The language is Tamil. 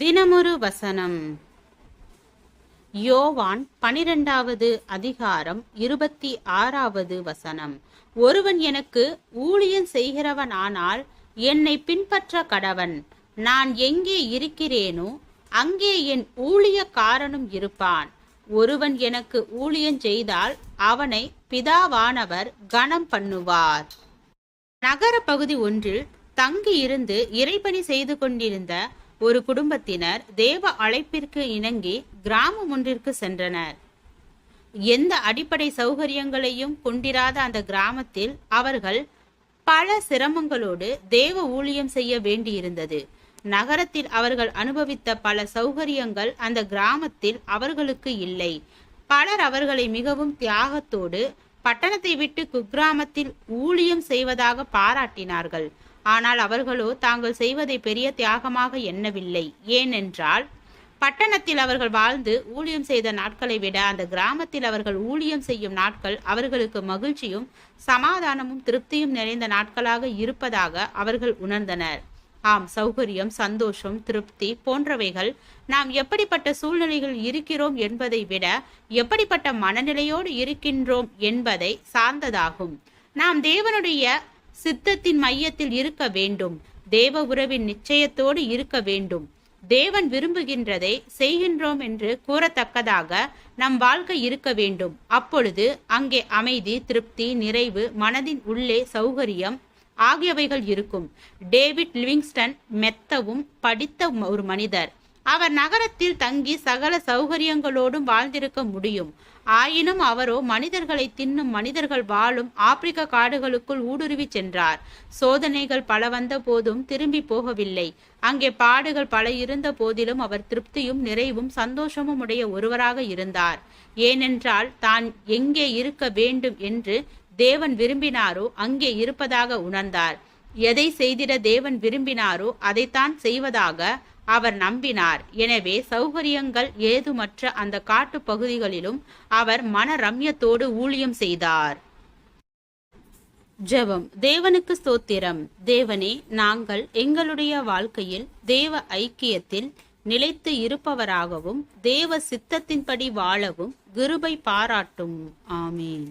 தினமொரு வசனம். யோவான் 12வது அதிகாரம் 26வது வசனம். ஒருவன் எனக்கு ஊழியம் செய்கிறவனானால் என்னை பின்பற்ற கடவன். நான் எங்கே இருக்கிறேனோ அங்கே என் ஊழியக்காரனும் இருப்பான். ஒருவன் எனக்கு ஊழியம் செய்தால் அவனை பிதாவானவர் கனம் பண்ணுவார். நகர பகுதி ஒன்றில் தங்கி இருந்து இறைபணி செய்து கொண்டிருந்த ஒரு குடும்பத்தினர் தேவ அழைப்பிற்கு இணங்கி கிராமம் ஒன்றிற்கு சென்றனர். எந்த அடிப்படை சௌகரியங்களையும் கொண்டிராத அந்த கிராமத்தில் அவர்கள் பல சிரமங்களோடு தேவ ஊழியம் செய்ய வேண்டியிருந்தது. நகரத்தில் அவர்கள் அனுபவித்த பல சௌகரியங்கள் அந்த கிராமத்தில் அவர்களுக்கு இல்லை. பலர் அவர்களை மிகவும் தியாகத்தோடு பட்டணத்தை விட்டு குக்கிராமத்தில் ஊழியம் செய்வதாக பாராட்டினார்கள். ஆனால் அவர்களோ தாங்கள் செய்வதை பெரிய தியாகமாக எண்ணவில்லை. ஏனென்றால் பட்டணத்தில் அவர்கள் வாழ்ந்து ஊழியம் செய்த நாட்களை விட அந்த கிராமத்தில் அவர்கள் ஊழியம் செய்யும் நாட்கள் அவர்களுக்கு மகிழ்ச்சியும் சமாதானமும் திருப்தியும் நிறைந்த நாட்களாக இருப்பதாக அவர்கள் உணர்ந்தனர். ஆம், சௌகரியம், சந்தோஷம், திருப்தி போன்றவைகள் நாம் எப்படிப்பட்ட சூழ்நிலைகள் இருக்கிறோம் என்பதை விட எப்படிப்பட்ட மனநிலையோடு இருக்கின்றோம் என்பதை சார்ந்ததாகும். நாம் தேவனுடைய சித்தத்தின் மையத்தில் இருக்க வேண்டும். தேவ உறவின் நிச்சயத்தோடு இருக்க வேண்டும். தேவன் விரும்புகின்றதை செய்கின்றோம் என்று கூறத்தக்கதாக நம் வாழ்க்கை இருக்க வேண்டும். அப்பொழுது அங்கே அமைதி, திருப்தி, நிறைவு, மனதின் உள்ளே சௌகரியம் ஆகியவைகள் இருக்கும். டேவிட் லிவிங்ஸ்டன் மெத்தவும் படித்த ஒரு மனிதர். அவர் நகரத்தில் தங்கி சகல சௌகரியங்களோடும் வாழ்ந்திருக்க முடியும். ஆயினும் அவரோ மனிதர்களை தின்னும் மனிதர்கள் வாழும் ஆப்பிரிக்க காடுகளுக்குள் ஊடுருவி சென்றார். சோதனைகள் பல வந்த போதும் திரும்பி போகவில்லை. அங்கே பாடுகள் பல இருந்த போதிலும் அவர் திருப்தியும் நிறைவும் சந்தோஷமும் உடைய ஒருவராக இருந்தார். ஏனென்றால் தான் எங்கே இருக்க வேண்டும் என்று தேவன் விரும்பினாரோ அங்கே இருப்பதாக உணர்ந்தார். எதை செய்திட தேவன் விரும்பினாரோ அதைத்தான் செய்வதாக அவர் நம்பினார். எனவே சௌகரியங்கள் ஏதுமற்ற அந்த காட்டு பகுதிகளிலும் அவர் மன ரம்யத்தோடு ஊழியம் செய்தார். ஜெபம். தேவனுக்கு ஸ்தோத்திரம். தேவனே, நாங்கள் எங்களுடைய வாழ்க்கையில் தேவ ஐக்கியத்தில் நிலைத்து இருப்பவராகவும் தேவ சித்தத்தின்படி வாழவும் கிருபை பாராட்டும். ஆமீன்.